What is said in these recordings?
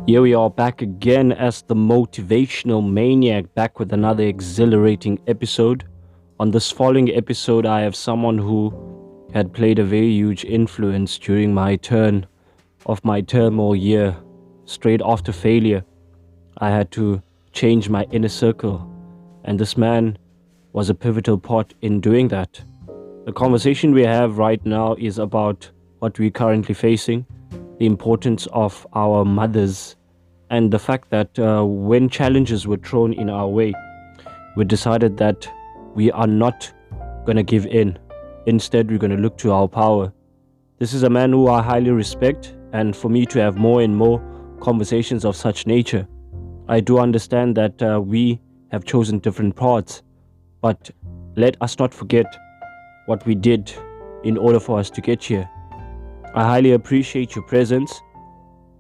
Here we are back again as the motivational maniac, back with another exhilarating episode. On this following episode, I have someone who had played a very huge influence during my turn of my turmoil year. Straight after failure, I had to change my inner circle, and this man was a pivotal part in doing that. The conversation we have right now is about what we're currently facing, the importance of our mothers, and the fact that when challenges were thrown in our way, we decided that we are not going to give in. Instead, we're going to look to our power. This is a man who I highly respect, and for me to have more and more conversations of such nature, I do understand that we have chosen different paths, but let us not forget what we did in order for us to get here. I highly appreciate your presence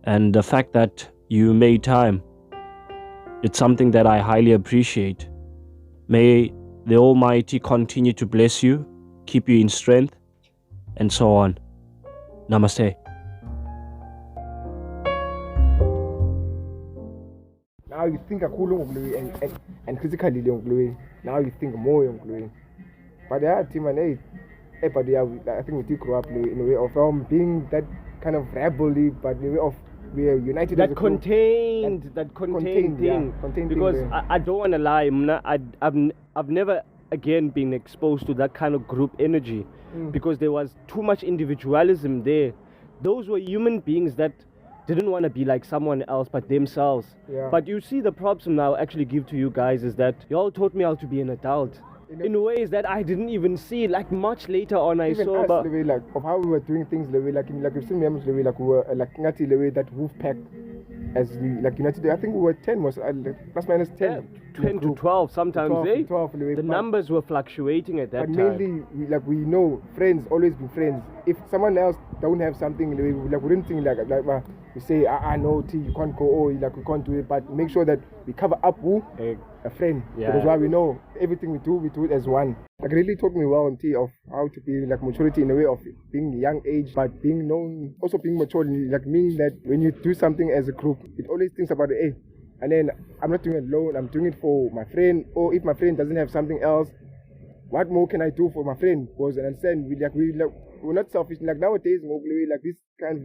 and the fact that you made time. It's something that I highly appreciate. May the Almighty continue to bless you, keep you in strength, and so on. Namaste. Now you think kakhulu ngokuluyi and critically ngokuluyi. Now you think more ngokuluyi. But yeah, team and but yeah, I think we grew up in a way of being that kind of rebelly, but in a way of we are united. That contained thing. Yeah, contained because thing I don't want to lie, I've never again been exposed to that kind of group energy because there was too much individualism there. Those were human beings that didn't want to be like someone else but themselves. Yeah. But you see, the props I'll actually give to you guys is that y'all taught me how to be an adult. In ways that I didn't even see, like much later on I even saw us, about the way like of how we were doing things, the way like you've seen memes, the way like we were like ngati the way that wolf pack as we like united. I think we were 10 was plus minus 10. 10 to 12 sometimes. 12, the way, the numbers were fluctuating at that but time. mainly we know friends always be friends. If someone else don't have something, we wouldn't think like we say no T, you can't go, or like we can't do it, but make sure that we cover up a friend. Yeah. Because why we know everything we do it as one. Like really taught me well on T of how to be like maturity in a way of being young age, but being known, also being mature, like meaning that when you do something as a group, it always thinks about it, and then I'm not doing it alone, I'm doing it for my friend, or if my friend doesn't have something else, what more can I do for my friend? Because I understand we're not selfish. Like nowadays, like this kind of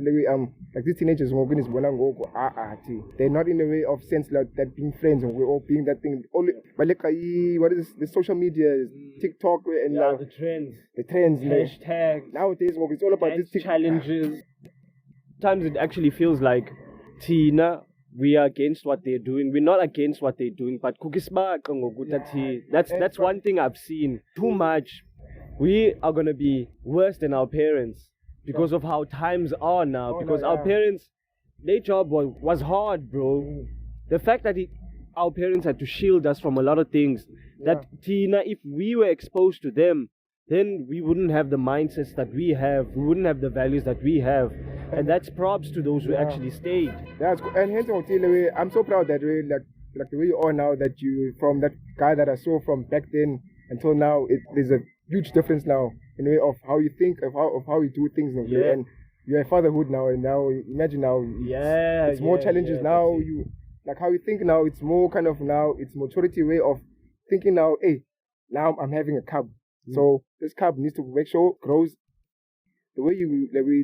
like these teenagers, they're not in a way of sense like that being friends and we're all being that thing. Only, but like what is the social media, TikTok and the trends, hashtags. Nowadays, it's all about this challenges. Sometimes it actually feels like Tina. We are against what they're doing. We're not against what they're doing, but that's one thing I've seen too much. We are gonna be worse than our parents because of how times are now. Because our parents, their job was hard, bro. The fact that our parents had to shield us from a lot of things. That Tina, if we were exposed to them, then we wouldn't have the mindsets that we have. We wouldn't have the values that we have. And that's props to those who actually stayed. Yeah, and hence I'm so proud that we like the way you are now, that you from that guy that I saw from back then until now, there's a huge difference now in the way of how you think, of how you do things now. Yeah. And you're a fatherhood now, and now imagine now it's more challenges now. You like how you think now, it's more kind of now, it's maturity way of thinking now, hey, now I'm having a cub. So this cub needs to make sure grows the way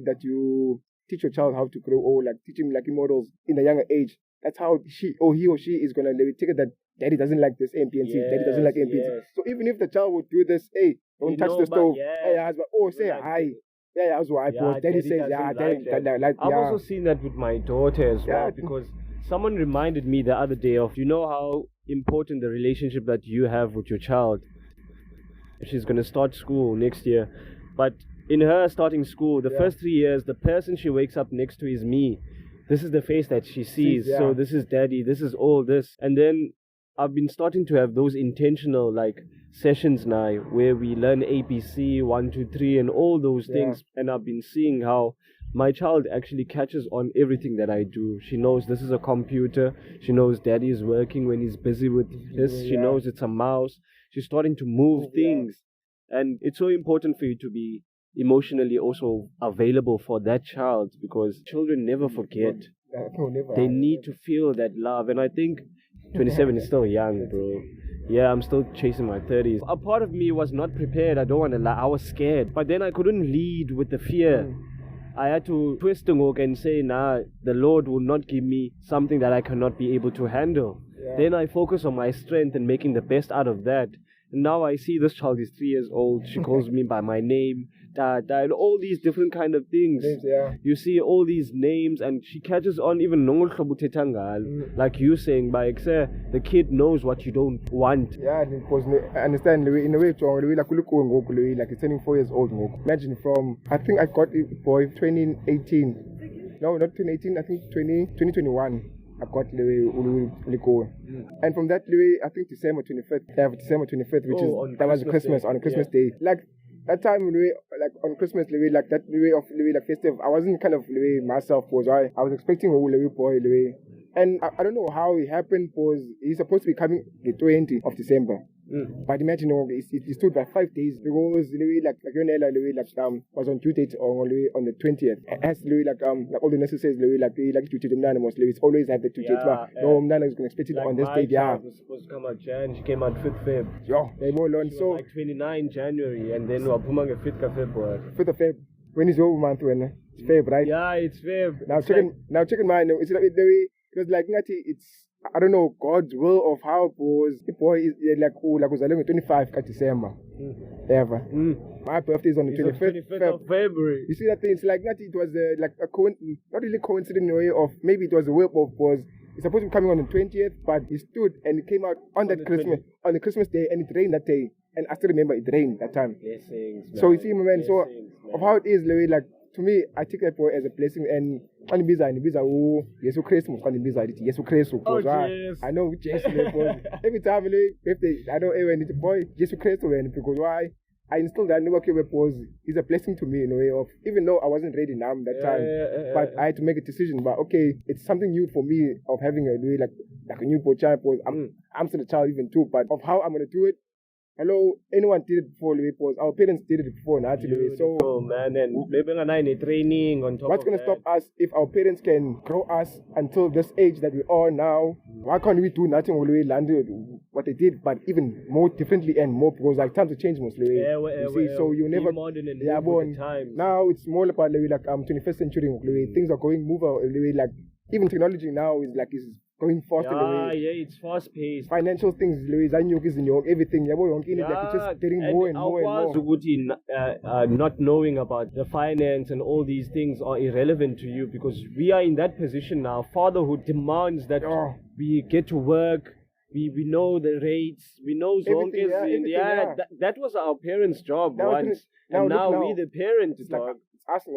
that you teach your child how to grow, or like teach him like models in a younger age. That's how he or she is gonna take it that daddy doesn't like this AMPNC, daddy doesn't like AMPNC. Yes. So even if the child would do this, hey, don't touch the stove. Hey, husband, say hi. Yeah, that's why. Daddy says, I've also seen that with my daughter as well, because someone reminded me the other day of, how important the relationship that you have with your child. She's going to start school next year, but in her starting school, the first 3 years, the person she wakes up next to is me. This is the face that she sees. So this is daddy, this is all this. And then I've been starting to have those intentional sessions now where we learn ABC 1, 2, 3 and all those things. And I've been seeing how my child actually catches on everything that I do. She knows this is a computer. She knows daddy is working when he's busy with this. She knows it's a mouse. She's starting to move things. And it's so important for you to be emotionally also available for that child, because children never forget. They need to feel that love. And I think 27 is still young, bro. Yeah, I'm still chasing my 30s. A part of me was not prepared. I don't want to lie. I was scared. But then I couldn't lead with the fear. I had to twist the hook and say, nah, the Lord will not give me something that I cannot be able to handle. Yeah. Then I focus on my strength and making the best out of that. And now I see this child is 3 years old. She calls me by my name, Dada, and all these different kind of things. You see all these names, and she catches on even like you saying, by the kid knows what you don't want. Yeah, because I understand in a way, like it's turning 4 years old. Imagine from, I think I got it boy 2018. No, not 2018, I think 2021. I got Liko. And from that, I think December 25th, which that was Christmas, on Christmas Day. Like, that time, like on Christmas, like that of festive, I wasn't kind of myself, because I was expecting a boy. And I don't know how it happened, because he's supposed to be coming the 20th of December. But imagine it stood by 5 days, because was on due date on the 20th. As like all the nurses says like due date it's always have the due date. No, Mnana is going to expect it on this date. Yeah, was supposed to come out Jan. She came out 5th Feb. Yeah, they more learn. So like 29 January, and then we're pumang a 5th February. 5th of Feb. When is your month? When it's Feb, right? Yeah, it's Feb. Now checking mine. It's like the way because like it's. I don't know God's will of how it was. The boy is like was on 25 December. Ever. My birthday is on the 25th of February. You see that thing? It's like that. It was like a not really coincident in a way of maybe it was a will of was. It's supposed to be coming on the 20th, but it stood and it came out on that Christmas on the Christmas day, and it rained that day. And I still remember it rained that time. Blessings, man. So you see, man. So of how it is, like. To me, I take that boy as a blessing, and Yesu Christ must Yesu Christ. I know Jesus. Every time I don't ever need to boy Yesu Christ because why? I installed that never came because it's a blessing to me in a way of even though I wasn't ready now that time, but I had to make a decision. But okay, it's something new for me of having a way like a new child. Because I'm still a child even too, but of how I'm gonna do it. Hello, anyone did it before, because our parents did it before, naturally. So, man, and maybe a training on top. What's going to stop us if our parents can grow us until this age that we are now? Why can't we do nothing all the way land what they did, but even more differently and more because like times have changed mostly. You see, so you never. Born now it's more about like 21st century. Things are going like even technology now is going faster. Yeah, it's fast paced. Financial things, everything. It's just getting more and more. Not knowing about the finance and all these things are irrelevant to you because we are in that position now. Fatherhood demands that we get to work. We know the rates. We know everything. That was our parents' job once. And now we the parents. Asking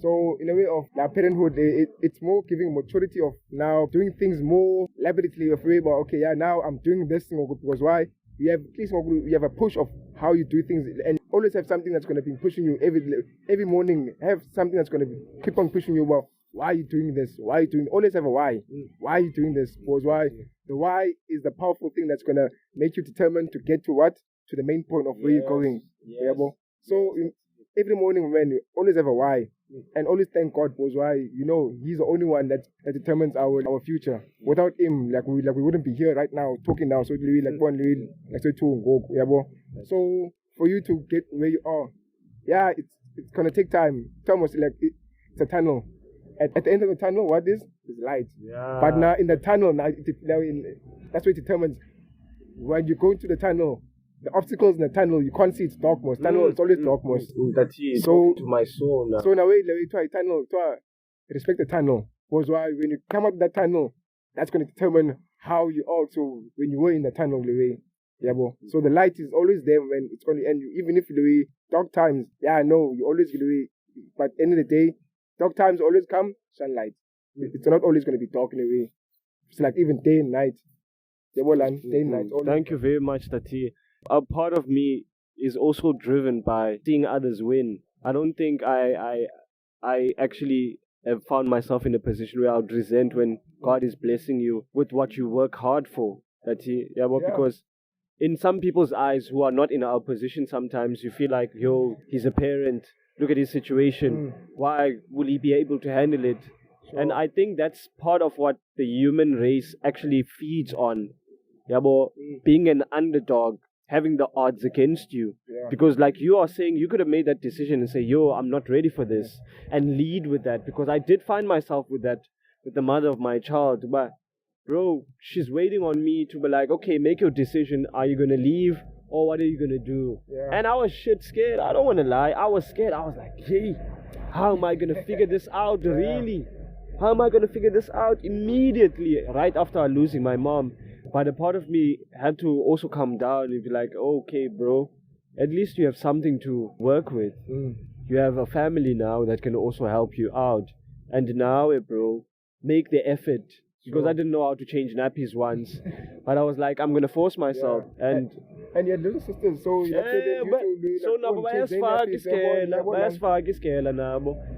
so in a way of parenthood, it's more giving maturity of now doing things more elaborately of way. But now I'm doing this thing because why? You have a push of how you do things, and always have something that's going to be pushing you every morning. Have something that's going to keep on pushing you. Well, why are you doing this? Why are you doing? Always have a why. Why are you doing this? Because why? The why is the powerful thing that's going to make you determined to get to what? To the main point of where you're going. So. Every morning, man, you always have a why, and always thank God because why? He's the only one that determines our future. Without him, we wouldn't be here right now talking now. So so for you to get where you are, it's gonna take time. It's almost like it's a tunnel. At the end of the tunnel, what is light. Yeah. But now in the tunnel, that's what determines when you go into the tunnel. The obstacles in the tunnel, you can't see it's darkness. Tunnel, it's always darkness. That's it. So to my soul now. So in a way, try tunnel, respect the tunnel. Because why? When you come out of that tunnel, that's going to determine how you are. So when you were in the tunnel, so the light is always there when it's going to end. Even if dark times, I know you always but at the end of the day, dark times always come sunlight. It's not always going to be dark in a way. It's like even day and night. Day and night. Thank you very much, Tati. A part of me is also driven by seeing others win. I don't think I actually have found myself in a position where I would resent when God is blessing you with what you work hard for. Because in some people's eyes who are not in our position, sometimes you feel like, he's a parent. Look at his situation. Why will he be able to handle it? And I think that's part of what the human race actually feeds on. Yabo, being an underdog, having the odds against you. Because like you are saying, you could have made that decision and say, yo, I'm not ready for this. And lead with that. Because I did find myself with that, with the mother of my child. But bro, she's waiting on me to be like, okay, make your decision. Are you going to leave? Or what are you going to do? And I was shit scared. I don't want to lie. I was scared. I was like, hey, how am I going to figure this out really? How am I going to figure this out immediately right after losing my mom? But a part of me had to also come down and be like, oh, okay, bro, at least you have something to work with. You have a family now that can also help you out. And now, bro, make the effort. Because I didn't know how to change nappies once. But I was like, I'm going to force myself. And you had little sisters, so you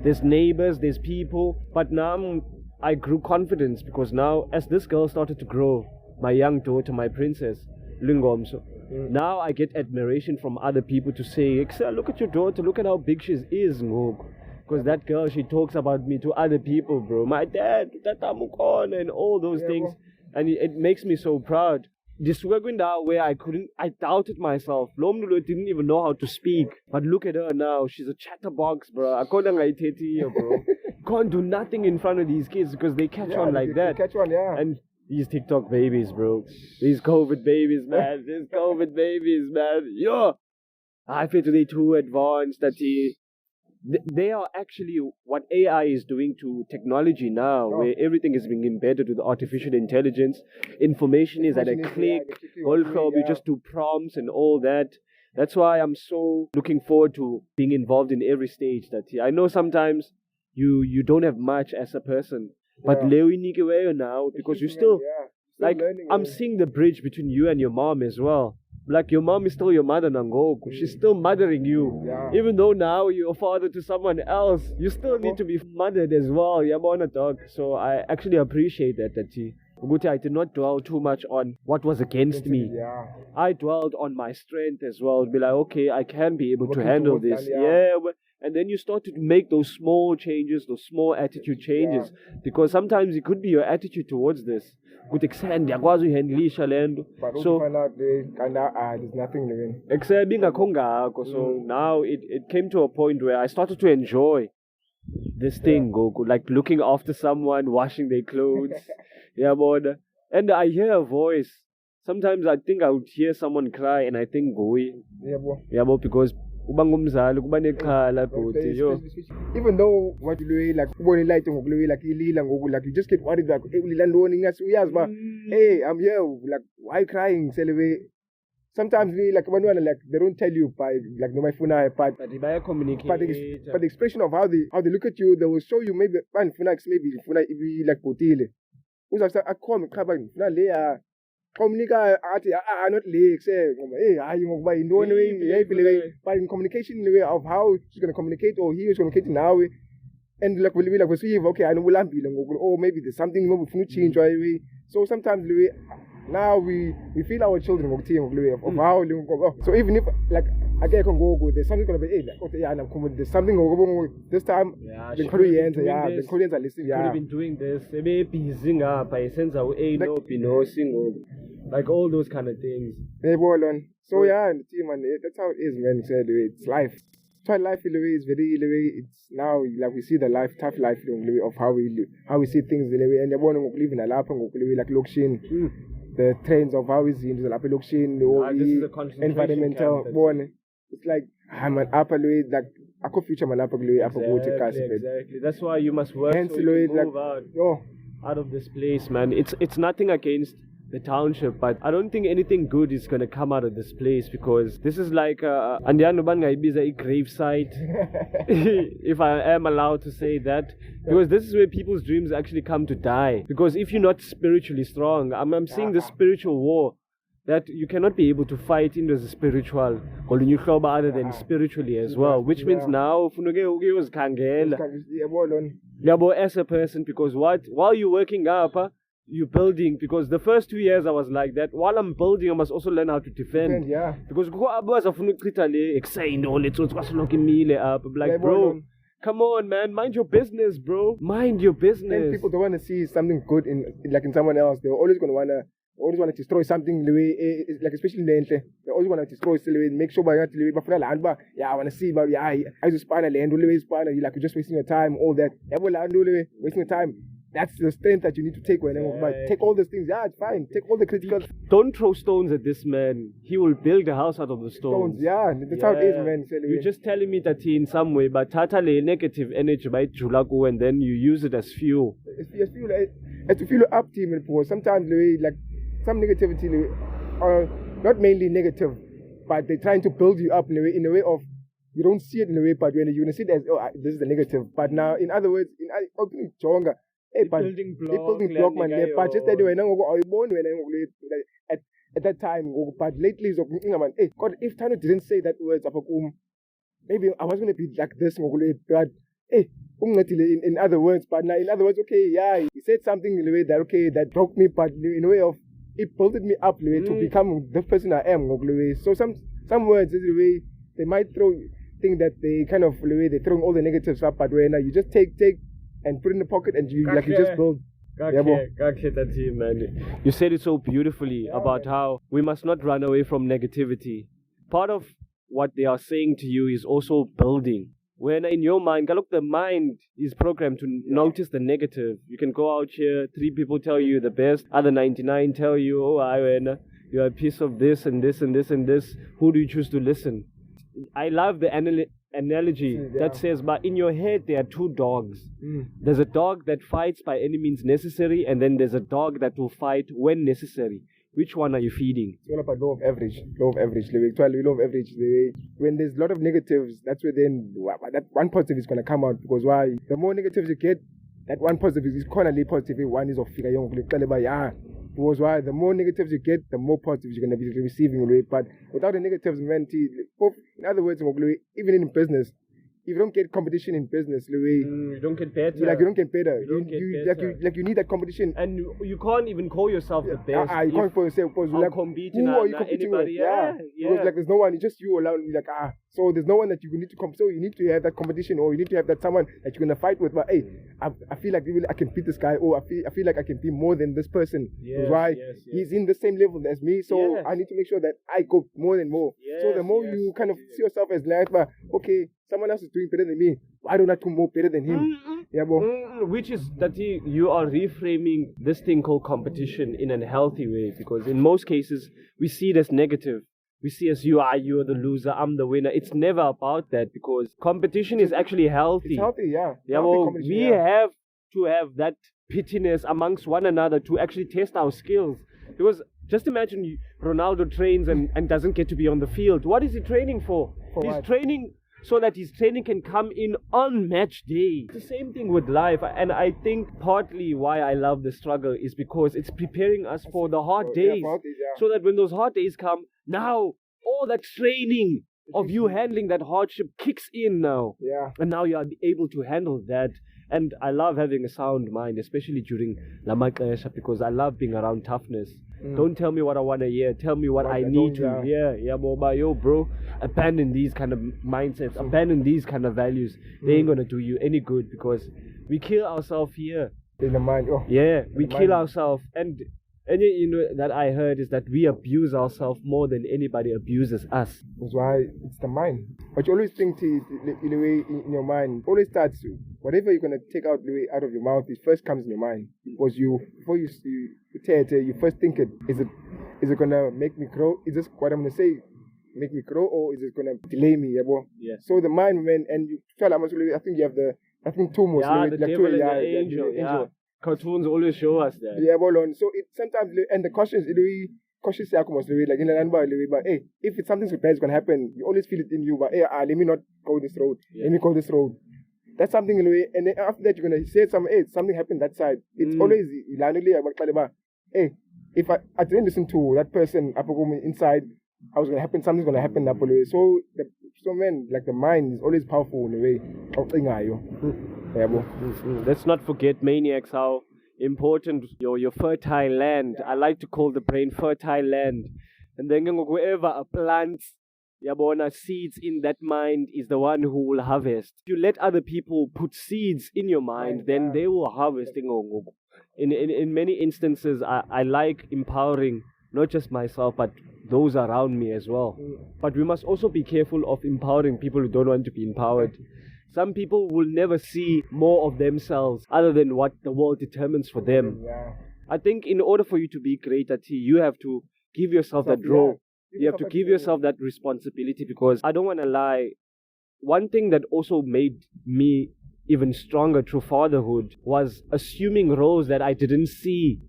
there's neighbors, there's people. But now I grew confidence because now, as this girl started to grow, my young daughter, my princess, Lungomso, now I get admiration from other people to say, Excel, look at your daughter, look at how big she is. Because that girl, she talks about me to other people, bro. My dad, Tatamukon, and all those things. And it makes me so proud. This window where I doubted myself. Lomnulo didn't even know how to speak. But look at her now. She's a chatterbox, bro. I bro. Can't do nothing in front of these kids because they catch on like that. Catch on, And these TikTok babies, bro. These COVID babies, man. Yo! I feel today too advanced that they are actually what AI is doing to technology now, where everything is being embedded with artificial intelligence. Information is at a click. You just do prompts and all that. That's why I'm so looking forward to being involved in every stage. I know sometimes you don't have much as a person, but now because you still like I'm seeing the bridge between you and your mom as well. Like your mom is still your mother, Nangoku. She's still mothering you. Even though now you're a father to someone else, you still need to be mothered as well. Dog. So I actually appreciate that. I did not dwell too much on what was against me. I dwelled on my strength as well. Be like, okay, I can be able to handle this. And then you start to make those small changes, those small attitude changes. Because sometimes it could be your attitude towards this. So there's nothing living. So now it came to a point where I started to enjoy this thing, Goku, like looking after someone, washing their clothes. And I hear a voice. Sometimes I think I would hear someone cry and I think Goi. Because even though what you like like you just get worried like hey, I'm here, like why crying? Sometimes like they don't tell you by like no my phone but the expression of how they look at you, they will show you maybe like potile. I come communicate not leaks, but in communication in the way of how she's gonna communicate or he is communicating now. And like will be like okay, I know we'll be or maybe there's something we can change right away. So sometimes now we feel our children of how so even if like I can go there's something gonna be there's something this time the Koreans are listening. Could have been doing this. Like all those kind of things. So and the team and that's how it is, man. It's life. So life in the way is it's now like we see the life, tough life of how we see things the way and the one who live in a lap and like lokshin. The trends of how we see in the lokshin, the environmental one. It's like I'm an upper way like I could future my upper way exactly. That's why you must work so you can move out of this place, man. It's nothing against the township, but I don't think anything good is gonna come out of this place because this is like a grave site, if I am allowed to say that, because this is where people's dreams actually come to die. Because if you're not spiritually strong, I'm seeing the spiritual war that you cannot be able to fight in the spiritual other than spiritually as well, which means now as a person, because while you're working up, you're building, because the first 2 years I was like that. While I'm building, I must also learn how to defend. Because like, bro, Come on, man. Mind your business, bro. Mind your business. And people don't want to see something good in someone else. They're always going to always want to destroy something, like especially in the end. They always want to destroy something, make sure I want to see, but yeah, I just spine land, you're like, you're just wasting your time, all that. Wasting your time. That's the strength that you need to take take all those things. Yeah, it's fine. Take all the critical. Don't throw stones at this man. He will build a house out of the stones. Yeah, that's how it is, man. You're just telling me that in some way, but totally negative energy by Julaku, and then you use it as fuel. It's fuel. It's to fuel up, team. And sometimes, like some negativity, are not mainly negative, but they're trying to build you up in a way of. You don't see it in a way, but when you see it as, this is the negative. But now, in other words, Jonga. Building block, man. But just that way, at that time, but lately, man, God, if Thando didn't say that words, maybe I was going to be like this, but in other words, but now in other words, okay, yeah, he said something in a way that, okay, that broke me, but in a way of, it built me up to become the person I am. So some words, they might think that they kind of, they're throwing all the negatives up, but when you just take, and put in the pocket, and you just build. Man. You said it so beautifully about how we must not run away from negativity. Part of what they are saying to you is also building. When in your mind, look, the mind is programmed to notice the negative. You can go out here, 3 people tell you the best, other 99 tell you, you're a piece of this and this and this and this. Who do you choose to listen? I love the analogy that says, but in your head there are 2 dogs. There's a dog that fights by any means necessary, and then there's a dog that will fight when necessary. Which one are you feeding? It's all about law of average. Law of average. When there's a lot of negatives, that's where then that one positive is going to come out. Because why? The more negatives you get, that one positive is constantly positive. One is of figure. Because why? The more negatives you get, the more positives you're going to be receiving. But without the negatives, in other words, even in business, if you don't get competition in business, you don't get better. You don't get better. You need that competition. And you can't even call yourself the best. You can't call yourself because who are you competing with? Because there's no one. It's just you alone. So there's no one that you need to compete. So you need to have that competition, or you need to have that someone that you're gonna fight with. But I feel like I can beat this guy, or I feel like I can be more than this person. Yes, why? He's in the same level as me, so I need to make sure that I go more and more. So the more you kind of see yourself as like, okay, someone else is doing better than me. Why don't I do more better than him? Which is that you are reframing this thing called competition in a healthy way, because in most cases we see it as negative. We see as you're the loser, I'm the winner. It's never about that, because competition is actually healthy. It's healthy, We have to have that pittiness amongst one another to actually test our skills. Because just imagine Ronaldo trains and doesn't get to be on the field. What is he training for? He's training so that his training can come in on match day. It's the same thing with life. And I think partly why I love the struggle is because it's preparing us for the hard days. So that when those hard days come, now all that training of you handling that hardship kicks in now. And now you are able to handle that. And I love having a sound mind, especially during Lamakesha, because I love being around toughness. Don't tell me what I want to hear. Tell me what I need to hear. Bro. Abandon these kind of mindsets. Abandon these kind of values. They ain't going to do you any good, because we kill ourselves here. In the mind. We kill ourselves. And that I heard is that we abuse ourselves more than anybody abuses us. That's why it's the mind. But you always think in your mind, always starts, whatever you're going to take out of your mouth, it first comes in your mind. Because before you tear it, you first think it, is it going to make me grow? Is this what I'm going to say make me grow, or is it going to delay me? So the mind, and you feel I think you have two more. The devil and the angel. Cartoons always show us that. So it sometimes, and the questions, cautious like in the but if it's something so bad is gonna happen, you always feel it in you, but let me not go this road. Let me go this road. That's something in a way, and then after that you're gonna say something happened that side. It's always if I didn't listen to that person inside, something's gonna happen that way. So man, like the mind is always powerful in a way. Let's not forget, maniacs, how important your fertile land. I like to call the brain fertile land. And then wherever a plant Yabona, seeds in that mind is the one who will harvest. If you let other people put seeds in your mind, then they will harvest. In many instances, I like empowering not just myself, but those around me as well. But we must also be careful of empowering people who don't want to be empowered. Some people will never see more of themselves other than what the world determines for them. I think in order for you to be great at T, you have to give yourself that role. You have to give yourself that responsibility, because I don't want to lie. One thing that also made me even stronger through fatherhood was assuming roles that I didn't see,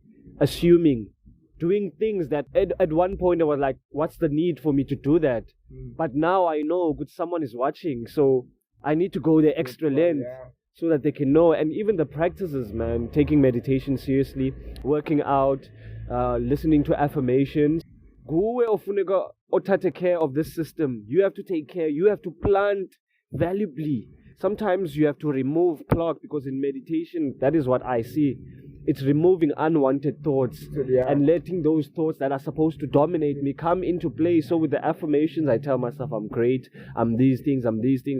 doing things that at one point I was like, what's the need for me to do that? But now I know someone is watching, so I need to go the extra length so that they can know. And even the practices, man, taking meditation seriously, working out, listening to affirmations. Take care of this system. You have to take care. You have to plant valuably. Sometimes you have to remove clock, because in meditation, that is what I see. It's removing unwanted thoughts and letting those thoughts that are supposed to dominate me come into play. So with the affirmations, I tell myself I'm great, I'm these things,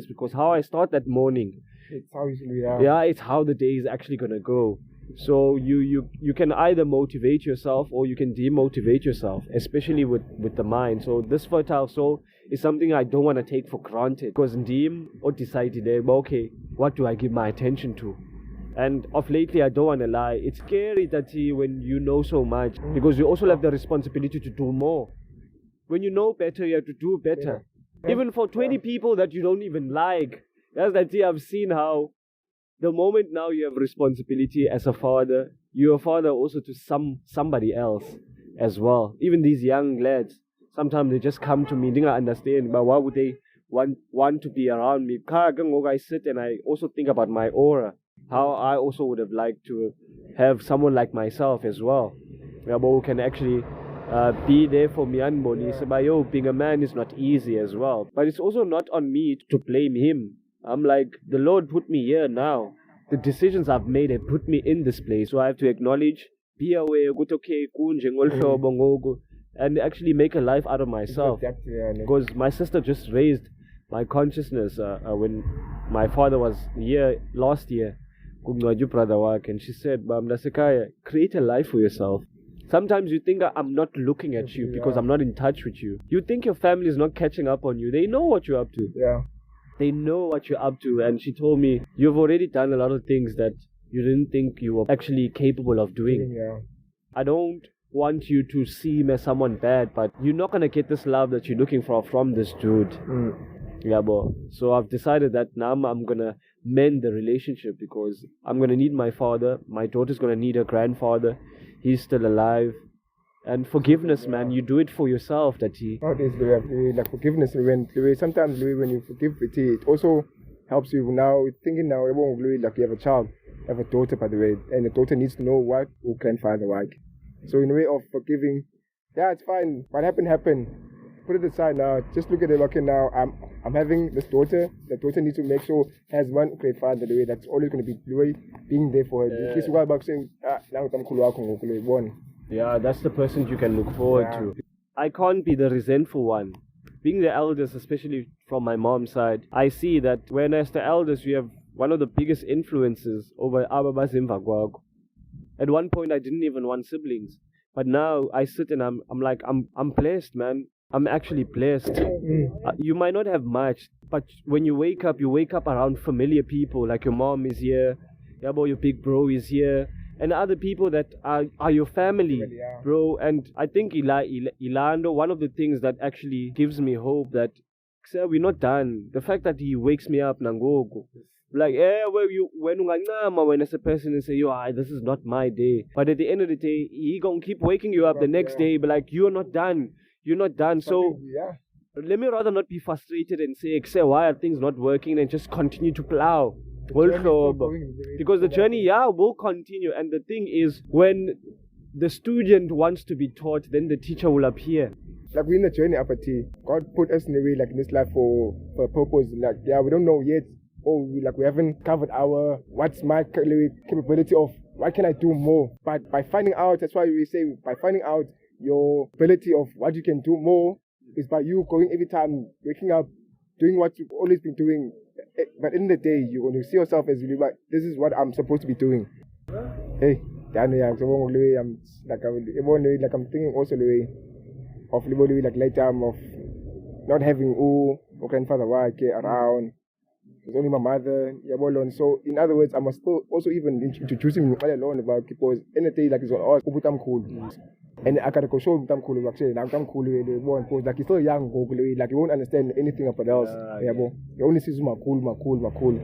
because how I start that morning, it's how it's how the day is actually gonna go. So you can either motivate yourself or you can demotivate yourself, especially with the mind. So this fertile soul is something I don't want to take for granted, because ndim or decided, okay, what do I give my attention to? And of lately, I don't want to lie, it's scary that when you know so much, because you also have the responsibility to do more. When you know better, you have to do better. Even for 20 people that you don't even like. That's that I've seen how the moment now you have responsibility as a father, you're a father also to somebody else as well. Even these young lads, sometimes they just come to me, I understand, but why would they want to be around me? I sit and I also think about my aura, how I also would have liked to have someone like myself as well, who can actually be there for me. And being a man is not easy as well, but it's also not on me to blame him. I'm like, the Lord put me here now. The decisions I've made have put me in this place. So I have to acknowledge, be aware, and actually make a life out of myself. Because my sister just raised my consciousness when my father was here last year. And she said, create a life for yourself. Sometimes you think I'm not looking at you because I'm not in touch with you. You think your family is not catching up on you. They know what you're up to. They know what you're up to. And she told me, you've already done a lot of things that you didn't think you were actually capable of doing. I don't want you to see me as someone bad, but you're not going to get this love that you're looking for from this dude. So I've decided that now I'm going to mend the relationship, because I'm going to need my father. My daughter's going to need her grandfather. He's still alive. And forgiveness, man, you do it for yourself. Nowadays, like forgiveness, sometimes when you forgive, it also helps you now thinking now, like you have a child, you have a daughter, by the way, and the daughter needs to know what your grandfather like. So in a way of forgiving, it's fine. What happened. Put it aside now. Just look at it. Okay, now I'm having this daughter. The daughter needs to make sure has one great father. The way that's always going to be being there for her. Yeah, that's the person you can look forward to. I can't be the resentful one. Being the eldest, especially from my mom's side, I see that when as the eldest, we have one of the biggest influences over Ababa Zimvagwago. At one point, I didn't even want siblings. But now I sit and I'm blessed, man. I'm actually blessed. You might not have much, but when you wake up around familiar people. Like your mom is here, your big bro is here, and other people that are your family, bro. And I think Ilando, one of the things that actually gives me hope that, sir, we're not done. The fact that he wakes me up, Nangogo. Like, when as a person and say, this is not my day. But at the end of the day, he gonna keep waking you up the next day, but like, you're not done. You're not done. So let me rather not be frustrated and say, why are things not working, and just continue to plow. Because the journey, will continue. And the thing is, when the student wants to be taught, then the teacher will appear. Like we're in the journey up at T. God put us in a way like in this life for a purpose. Like, we don't know yet. We haven't covered what's my capability of, what can I do more? But by finding out, that's why we say, by finding out your ability of what you can do more, It's by you going every time, waking up, doing what you've always been doing. But in the day, when you see yourself as you, this is what I'm supposed to be doing. Hey, I'm thinking also the way of like late time of not having my grandfather around. It's only my mother. So in other words, I must still also even introduce him alone about because in the day like it's on us, cool. And I gotta go show him cool actually. I'm cool because like he's still young, like he won't understand anything about else. He only sees my cool.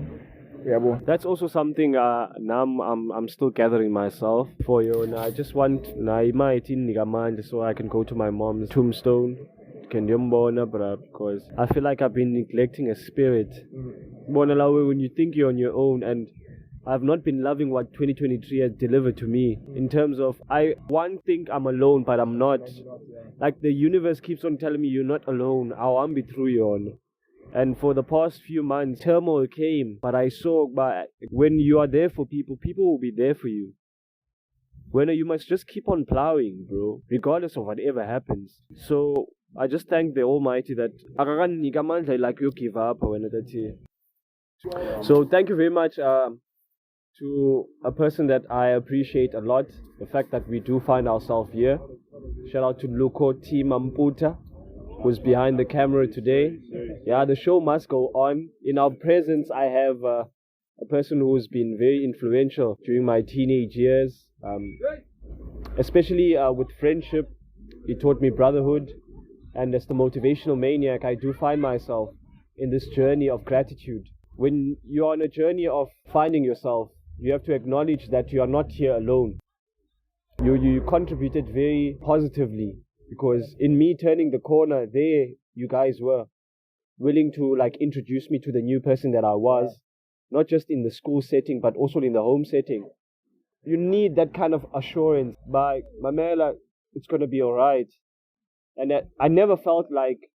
That's also something now I'm still gathering myself for you, and I just want so I can go to my mom's tombstone because I feel like I've been neglecting a spirit. When you think you're on your own, and I've not been loving what 2023 has delivered to me in terms of I think I'm alone, but I'm not. Like the universe keeps on telling me you're not alone. I want to be through you on. And for the past few months, turmoil came, but I saw when you are there for people, people will be there for you. When you must just keep on plowing, bro, regardless of whatever happens. So I just thank the Almighty that like you give up when it's here. So thank you very much to a person that I appreciate a lot. The fact that we do find ourselves here. Shout out to Luko T. Mamputa, who's behind the camera today. Yeah, the show must go on. In our presence, I have a person who's been very influential during my teenage years, especially with friendship. He taught me brotherhood, and as the motivational maniac, I do find myself in this journey of gratitude. When you're on a journey of finding yourself, you have to acknowledge that you are not here alone. You contributed very positively. Because in me turning the corner, there you guys were willing to like introduce me to the new person that I was, not just in the school setting, but also in the home setting. You need that kind of assurance by Mamela, it's gonna be alright. And I never felt like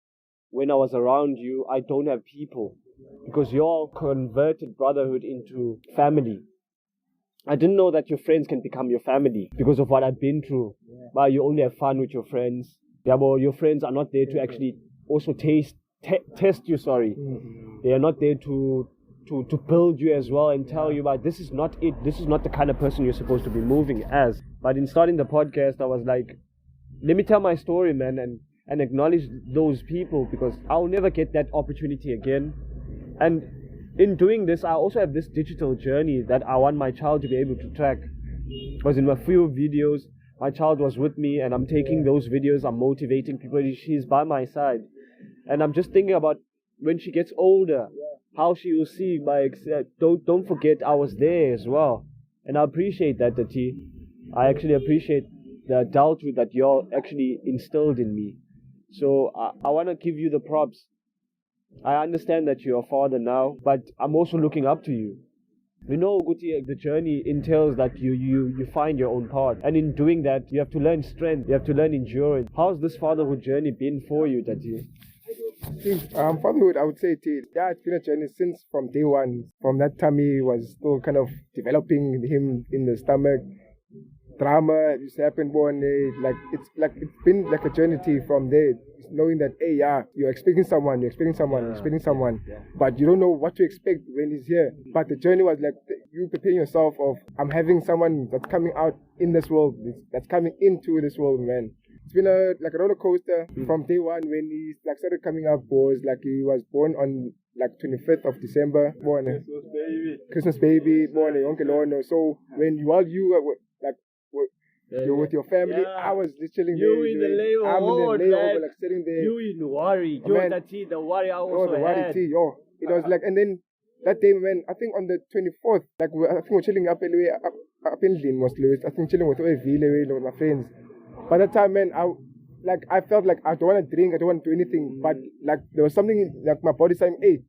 when I was around you, I don't have people, because you all converted brotherhood into family. I didn't know that your friends can become your family because of what I've been through. But you only have fun with your friends. Your friends are not there to actually also test you. They are not there to build you as well and tell you, but this is not it. This is not the kind of person you're supposed to be moving as. But in starting the podcast, I was like, let me tell my story, man, and acknowledge those people, because I'll never get that opportunity again. And in doing this, I also have this digital journey that I want my child to be able to track. Because in my few videos, my child was with me, and I'm taking those videos, I'm motivating people, she's by my side. And I'm just thinking about when she gets older, how she will see don't forget I was there as well. And I appreciate that, Tati. I actually appreciate the adulthood that y'all actually instilled in me. So I want to give you the props. I understand that you're a father now, but I'm also looking up to you. You know, Guti, the journey entails that you find your own path. And in doing that, you have to learn strength. You have to learn endurance. How's this fatherhood journey been for you, Tati? Fatherhood, I would say, it's been a journey since from day one. From that time, he was still kind of developing him in the stomach. Drama used to happen, it's been like a journey from there, knowing that you're expecting someone, but you don't know what to expect when he's here. But the journey was like you preparing yourself of I'm having someone that's coming out in this world, that's coming into this world, man. It's been a roller coaster from day one. When he started coming up, was like he was born on 25th of December, Christmas baby, born a Uncle Ono. So while you were you're with your family. I was just chilling there. I'm in the layover, sitting there. You in worry. The worry I also had. It was and then that day, man, I think on the 24th, I think we're chilling up in Lynn, mostly. I think chilling with my friends. By that time, man, I felt like I don't want to drink, I don't want to do anything, but there was something my body saying, hey,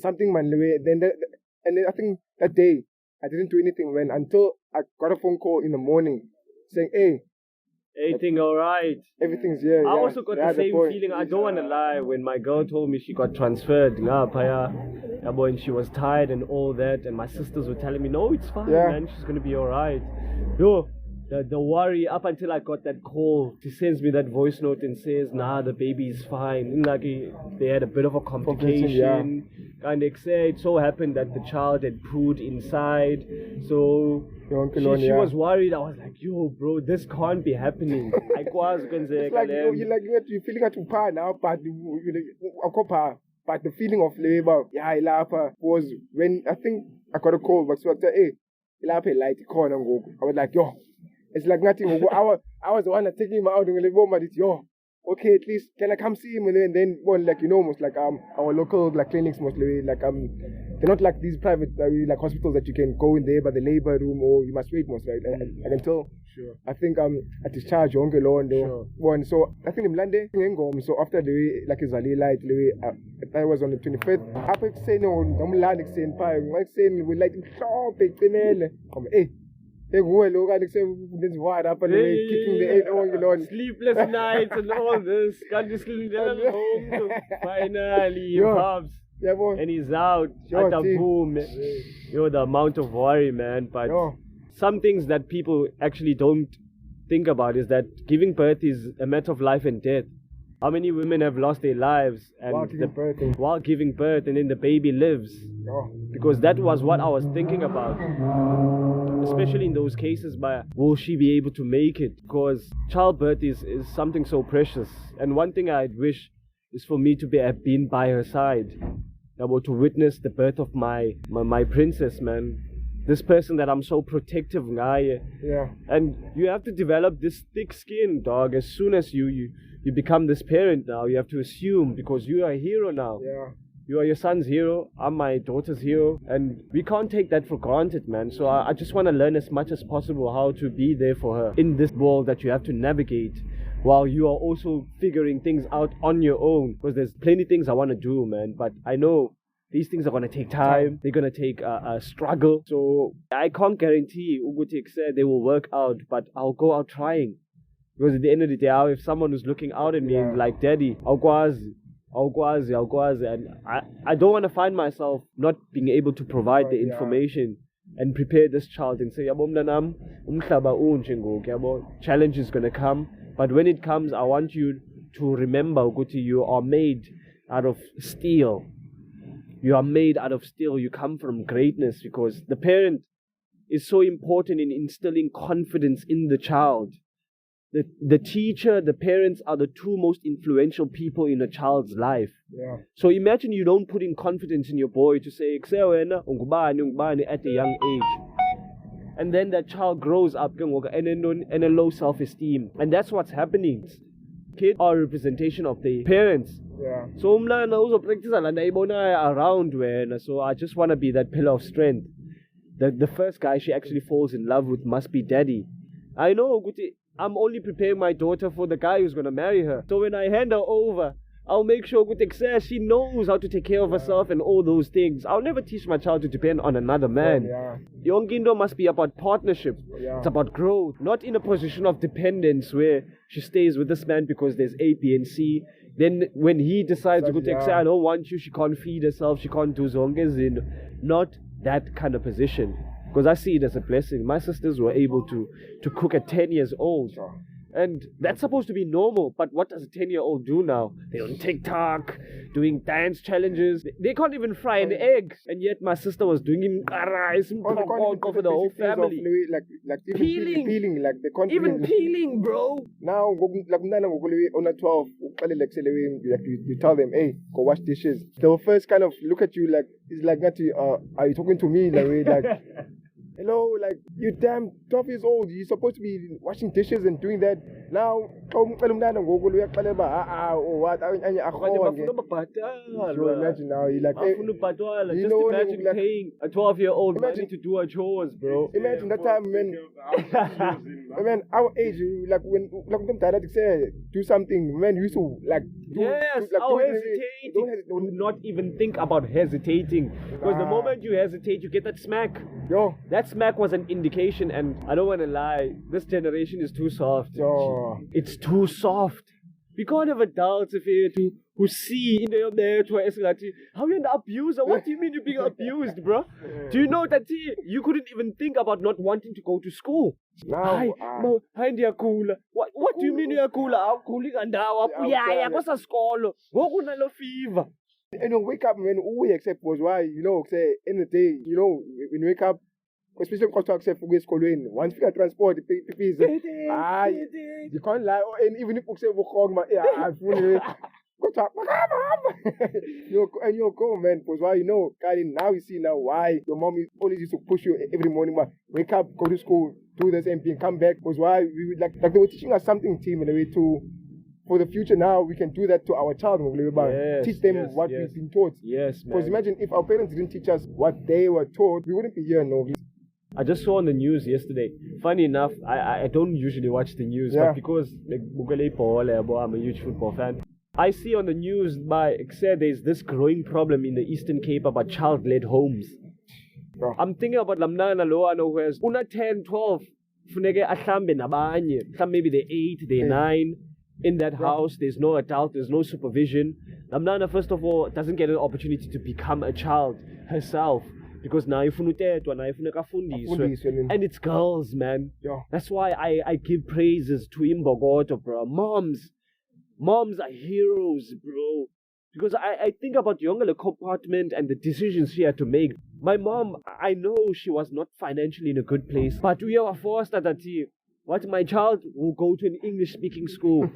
something, man. And then I think that day I didn't do anything, man, until I got a phone call in the morning saying, hey, everything alright. Everything's here. I also got the same feeling. I don't want to lie. When my girl told me she got transferred, and she was tired and all that, and my sisters were telling me, no, it's fine, man, she's gonna be alright. the worry up until I got that call. She sends me that voice note and says, nah, the baby is fine. And like they had a bit of a complication. And it so happened that the child had pooed inside. So she was worried. I was like, yo, bro, this can't be happening. It's like you're feeling at pa now, but but the feeling of labor, was when I think I got a call, but so hey, I was like, yo, it's like nothing. I was the one that taking him out and like, yo, okay, at least can I come see him? And then like most like our local like clinics mostly like they're not like these private like hospitals that you can go in there by the labor room or you must wait most, right? I can tell. Sure. I think at discharge yonke lo nto one. So I think imlande ngengoma. So after the way like izali light I was on the 25th. Apha ekuseni ngomlanda ekuseni pha ngakuseni we light mhlophe icinele. Hey. Kicking the 8 on sleepless nights and all this. Can't you sleep home to finally pops. And he's out at the boom. The amount of worry, man. But some things that people actually don't think about is that giving birth is a matter of life and death. How many women have lost their lives while giving birth and then the baby lives? Because that was what I was thinking about. Especially in those cases, will she be able to make it? Because childbirth is something so precious. And one thing I'd wish is for me to have been by her side. To witness the birth of my princess, man. This person that I'm so protective, guy. Yeah. And you have to develop this thick skin, dog. As soon as you become this parent now, you have to assume, because you are a hero now. Yeah. You are your son's hero, I'm my daughter's hero, and we can't take that for granted, man. So I just want to learn as much as possible how to be there for her in this world that you have to navigate while you are also figuring things out on your own. Because there's plenty of things I want to do, man, but I know these things are going to take time. They're going to take a struggle. So I can't guarantee they will work out, but I'll go out trying. Because at the end of the day, if someone who's looking out at me like, Daddy, and I don't want to find myself not being able to provide the information and prepare this child and say, challenge is going to come. But when it comes, I want you to remember, you are made out of steel. You are made out of steel. You come from greatness, because the parent is so important in instilling confidence in the child. The teacher, the parents are the two most influential people in a child's life. Yeah. So imagine you don't put in confidence in your boy to say, at a young age. And then that child grows up and a low self-esteem. And that's what's happening. Kids are a representation of the parents. Yeah. So around when. So I just want to be that pillar of strength. The first guy she actually falls in love with must be Daddy. I know, I'm only preparing my daughter for the guy who's going to marry her. So when I hand her over, I'll make sure she knows how to take care of herself and all those things. I'll never teach my child to depend on another man. Yongindo must be about partnership. It's about growth, not in a position of dependence where she stays with this man because there's A, B, and C. Then when he decides to go to I don't want you, she can't feed herself, she can't do zonges. Not that kind of position. Because I see it as a blessing. My sisters were able to cook at 10 years old. And that's supposed to be normal. But what does a 10-year-old do now? They're on TikTok, doing dance challenges. They can't even fry an egg. And yet my sister was doing for the whole family. Peeling. Even peeling, bro. Now, on 12, you tell them, hey, go wash dishes. They'll first kind of look at you like, it's like, are you talking to me? Like, hello, like, you damn 12 years old. You're supposed to be washing dishes and doing that. Now, imagine now, you're like, hey, you know, imagine paying a 12-year-old money to do her chores, bro. Imagine that time when our age, like when say do something, when you used to like hesitate. Do not even think about hesitating, because the moment you hesitate, you get that smack. That smack was an indication, and I don't want to lie, this generation is too soft. It's too soft. We can't have adults who see in their to how you're an abuser. What do you mean you're being abused, bro? Do you know that you couldn't even think about not wanting to go to school? Hi, what do you mean you're cool? Fever. And wake up when all we accept was why, say in the day, when you wake up, especially because to accept for school in once you transport the is you can't lie, and even if you say I fully you're cool, man, because why now you see now why your mom is always used to push you every morning, but wake up, go to school, do the same thing, come back, because why we would like they were teaching us something, team, in a way to for the future now we can do that to our child. Teach them what we've been taught. Yes, man. Because imagine if our parents didn't teach us what they were taught, we wouldn't be here. I just saw on the news yesterday. Funny enough, I don't usually watch the news, but because I'm a huge football fan, I see on the news there's this growing problem in the Eastern Cape about child-led homes. I'm thinking about Lamnana Loa who has 10, 12, maybe they're 8, they're 9. In that house, there's no adult, there's no supervision. Lamnana, first of all, doesn't get an opportunity to become a child herself. Because now and it's girls, man. That's why I give praises to Imbogoto, bro. Moms are heroes, bro. Because I think about Yongala compartment and the decisions she had to make. My mom, I know she was not financially in a good place, but we are forced at that. What my child will go to an English-speaking school.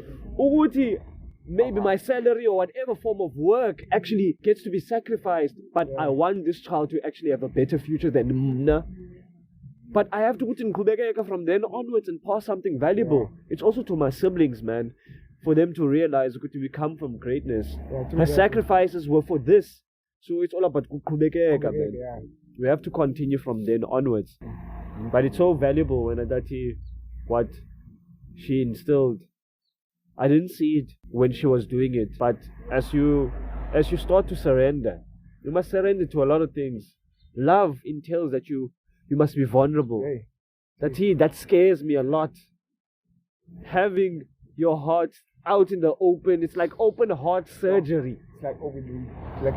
Maybe my salary or whatever form of work actually gets to be sacrificed. But I want this child to actually have a better future than Mna. But I have to put in Kubeka from then onwards and pass something valuable. It's also to my siblings, man, for them to realize we come from greatness. Her sacrifices were for this. So it's all about Kubeka, man. We have to continue from then onwards. But it's so valuable when Adati, what she instilled. I didn't see it when she was doing it, but as you start to surrender, you must surrender to a lot of things. Love entails that you must be vulnerable. That scares me a lot. Having your heart out in the open, it's like open heart surgery. It's like overdue. Like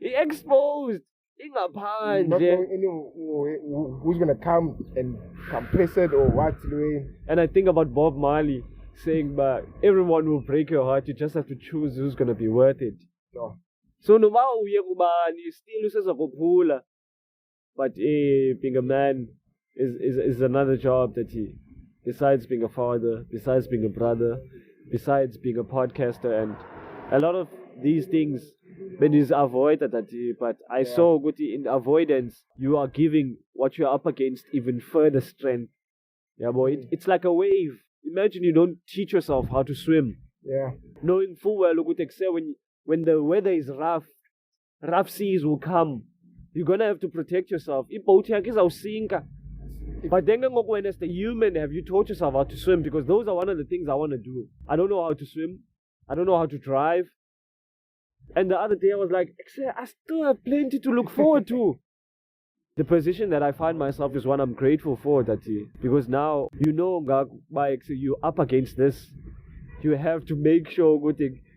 exposed. Not knowing who's gonna come and compress it or what's doing. And I think about Bob Marley saying, "But everyone will break your heart. You just have to choose who's gonna be worth it." So no matter who you still says a popula. But being a man is another job that besides being a father, besides being a brother, besides being a podcaster, and a lot of these things. When you avoid that, but I saw good in avoidance, you are giving what you're up against even further strength. Yeah, boy, it's like a wave. Imagine you don't teach yourself how to swim. Knowing full well, when the weather is rough seas will come. You're gonna have to protect yourself. But then when as the human, have you taught yourself how to swim? Because those are one of the things I want to do. I don't know how to swim. I don't know how to drive. And the other day I was like, I still have plenty to look forward to. The position that I find myself is one I'm grateful for, because now you're up against this. You have to make sure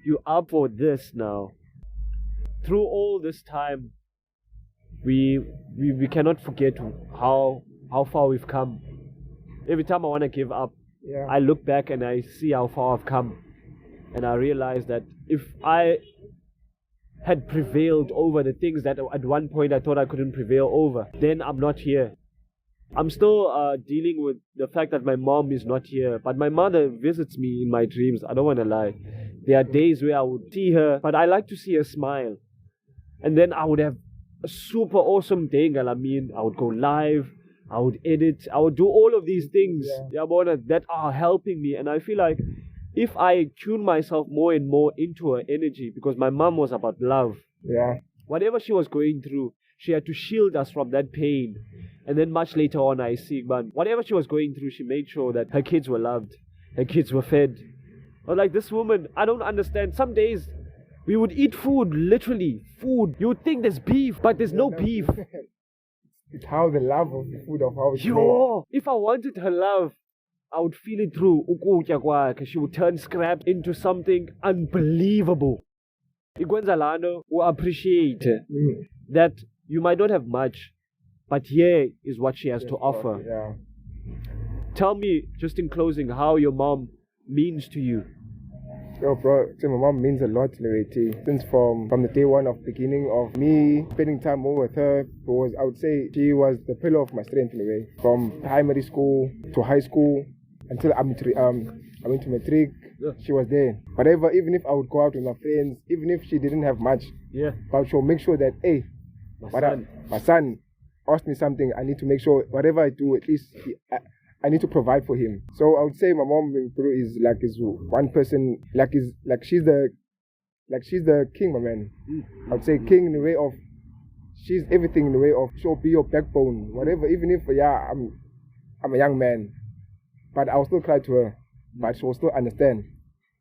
you're up for this now. Through all this time, we cannot forget how far we've come. Every time I want to give up, I look back and I see how far I've come. And I realize that if I had prevailed over the things that at one point I thought I couldn't prevail over, then I'm not here. I'm still dealing with the fact that my mom is not here, but my mother visits me in my dreams. I don't want to lie. There are days where I would see her, but I like to see her smile. And then I would have a super awesome day. I would go live, I would edit, I would do all of these things that are helping me. And I feel like if I tune myself more and more into her energy, because my mom was about love. Whatever she was going through, she had to shield us from that pain. And then much later on, I see, man, whatever she was going through, she made sure that her kids were loved, her kids were fed. I was like, this woman, I don't understand. Some days, we would eat food, literally, food. You would think there's beef, but there's no beef. It's how the love of the food of how it's if I wanted her love, I would feel it through ukutya kwakhe. She would turn scraps into something unbelievable. Ikwenza lana we appreciate that you might not have much, but here is what she has to offer. Yeah. Tell me, just in closing, how your mom means to you. Yo, bro, my mom means a lot to me, since from the day one of beginning of me spending time more with her, because I would say she was the pillar of my strength in a way. From primary school to high school until I went to matric, she was there. Whatever, even if I would go out with my friends, even if she didn't have much, but she'll make sure that, hey, my son asked me something, I need to make sure whatever I do, at least I need to provide for him. So I would say my mom is one person, she's the king, my man. I would say king in the way of, she's everything in the way of, she'll be your backbone, whatever. Even if I'm a young man, but I'll still cry to her, but she'll still understand.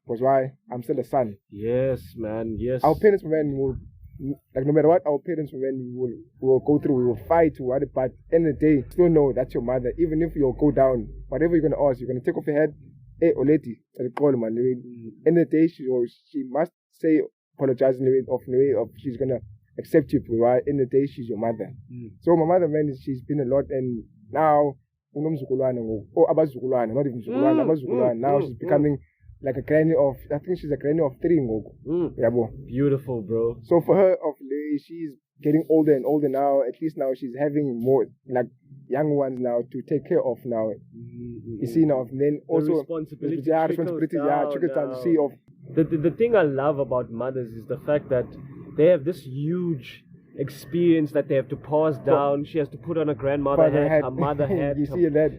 Because why? I'm still a son. Yes, man. Yes. Our parents, man, will, no matter what our parents, man, will go through, we will fight, but at the end of the day, still know that's your mother. Even if you'll go down, whatever you're gonna ask, you're gonna take off your head. Hey, Oleti, call man. End of the day, she must say apologize in the way of she's gonna accept you. Right? In the day, she's your mother. So my mother, man, she's been a lot, and now abazukulwana, not even zukulwana, abazukulwana. Now she's becoming like a granny of, I think she's a granny of 3 ngoku. Beautiful, bro. So for her, she's getting older and older now. At least now she's having more like young ones now to take care of now. You see now, and then also responsibility trickles down to see of. The thing I love about mothers is the fact that they have this huge experience that they have to pass down. She has to put on a grandmother hat, her mother hat,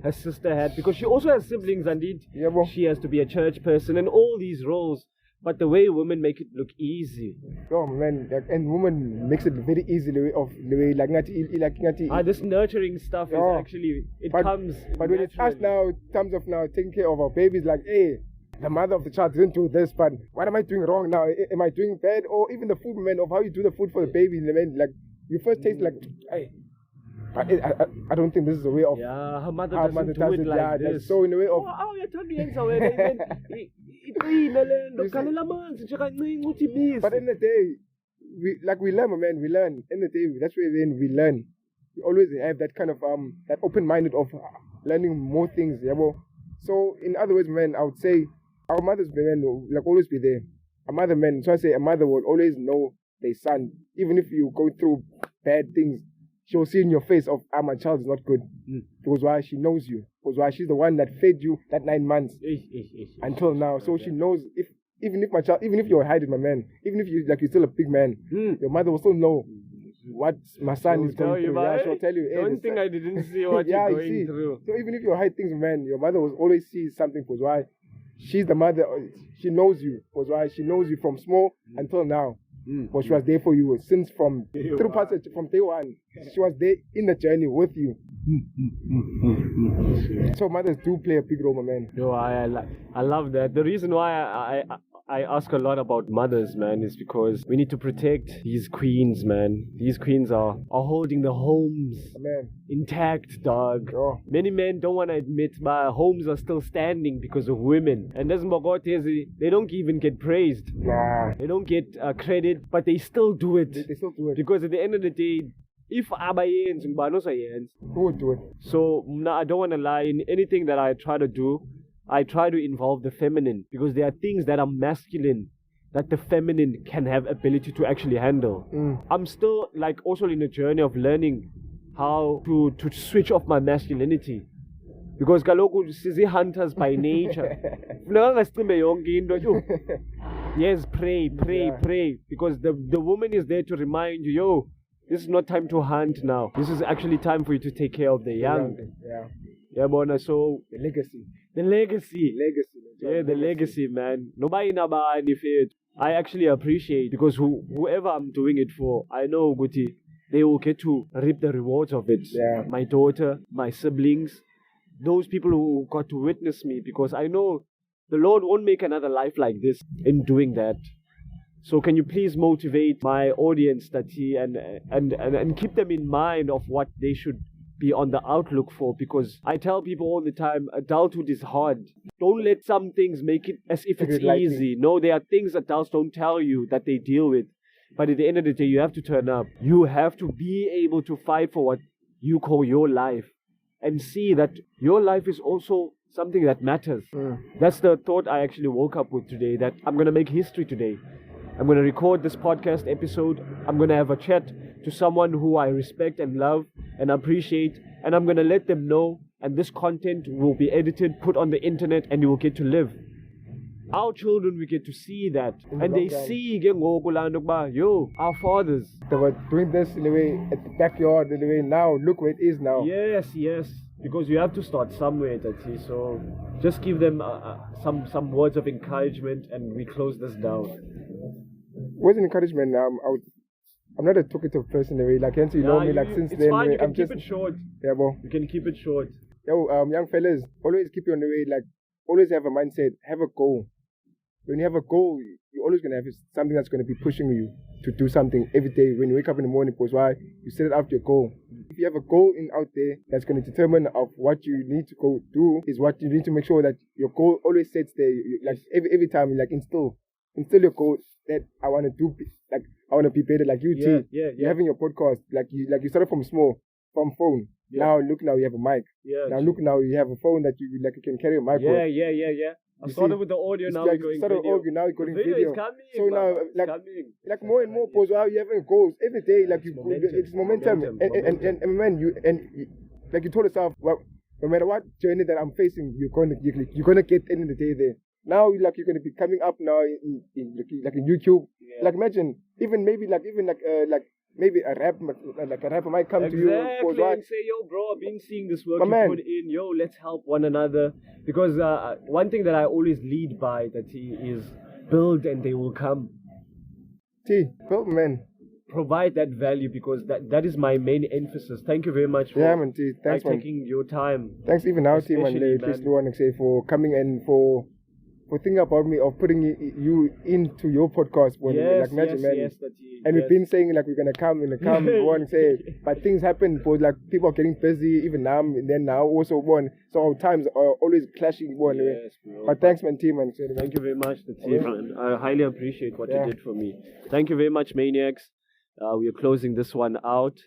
her sister hat, because she also has siblings, indeed. She has to be a church person and all these roles. But the way women make it look easy. Oh man, and women makes it very easy this nurturing stuff is actually, comes. But when it's us now, in terms of now taking care of our babies, like, hey, the mother of the child didn't do this, but what am I doing wrong now? Am I doing bad? Or even the food, man, of how you do the food for the baby, man, like, you first taste like, hey, I don't think this is a way of. Yeah, her mother doesn't do it like this. So in a way of. But in the day, we learn, man. We learn. In the day, that's where then we learn. We always have that kind of that open-minded of learning more things. So in other words, man, I would say our mothers, man, will like always be there. A mother, man. So I say a mother will always know their son, even if you go through bad things. She'll see in your face of, my child is not good. Because why? She knows you. Because why? She's the one that fed you that 9 months until now. So she knows even if you're hiding, my man, even if you're still a big man, your mother will still know what my son is going through. She'll tell you. Don't think I didn't see what you're going through. So even if you hide things, man, your mother will always see something. Because why? She's the mother. She knows you. Because why? She knows you from small until now. But she was there for you since from day one. She was there in the journey with you. So mothers do play a big role, my man. No, I love that. The reason why I ask a lot about mothers, man, is because we need to protect these queens, man. These queens are holding the homes intact, dog. Many men don't want to admit, but homes are still standing because of women. And as Mogote, they don't even get praised. They don't get credit, but they still do it. They still do it. Because at the end of the day, if abayenzi ngubani osayenza? Who would do it? So I don't want to lie. In anything that I try to do, I try to involve the feminine, because there are things that are masculine that the feminine can have ability to actually handle. I'm still also in a journey of learning how to switch off my masculinity, because kaloku sizi hunters by nature. Yes, pray, because the woman is there to remind you, yo, this is not time to hunt now. This is actually time for you to take care of the young. Yeah, Bona. So the legacy. Yeah, the legacy, man. Nobody I actually appreciate, because whoever I'm doing it for, I know Guti, they will get to reap the rewards of it. Yeah. My daughter, my siblings, those people who got to witness me, because I know the Lord won't make another life like this in doing that. So can you please motivate my audience and keep them in mind of what they should be on the outlook for, because I tell people all the time, adulthood is hard. Don't let some things make it as if it's easy. No, there are things adults don't tell you that they deal with. But at the end of the day, you have to turn up. You have to be able to fight for what you call your life and see that your life is also something that matters. That's the thought I actually woke up with today, that I'm going to make history today. I'm going to record this podcast episode. I'm going to have a chat to someone who I respect and love and appreciate, and I'm going to let them know, and this content will be edited, put on the internet, and you will get to live. Our children, we get to see that, and they see, our fathers. They were doing this in a way at the backyard, in a way now, look where it is now. Yes, because you have to start somewhere, Tati. So just give them some words of encouragement, and we close this down. Words of encouragement, I'm not a talkative person in a way, like, hence you know me, like, since it's then, fine, you can I'm keep just, it short. Yeah, bro. You can keep it short. Yo, young fellas, always keep you on the way, like, always have a mindset, have a goal. When you have a goal, you're always going to have something that's going to be pushing you to do something every day. When you wake up in the morning, because why? You set it after your goal. If you have a goal out there that's going to determine of what you need to go do, is what you need to make sure that your goal always sets there. Like every time, like instill your goal that I want to do, like I want to be better, like you, T. You're having your podcast, like you started from small, from phone. Yeah. Now look, now you have a mic. Yeah. Now look, now you have a phone that you can carry a mic with. Yeah. I started with the audio, now we're going video. Audio, now we're going video. Is coming, so now, like more and more, because you're having goals every day. Like it's momentum. And man, like you told yourself, well, no matter what journey that I'm facing, you're gonna get end of the day there. Now, like you're gonna be coming up now in YouTube. Yeah. Like imagine maybe a rapper might come to you and say, yo, bro, I've been seeing this work you put in. Yo, let's help one another. Because one thing that I always lead by, is build and they will come. Build, man. Provide that value, because that is my main emphasis. Thank you very much for thanks, taking your time. Thanks even now, team, and please do want to say for coming and for thinking about me, of putting you into your podcast. And we've been saying like we're gonna come, one say, but things happen, because like people are getting busy even now, and then now also one. So our times are always clashing one. Yes, but thanks, man, team, man. Thank you very much, man. I highly appreciate what you did for me. Thank you very much, Maniacs. We are closing this one out.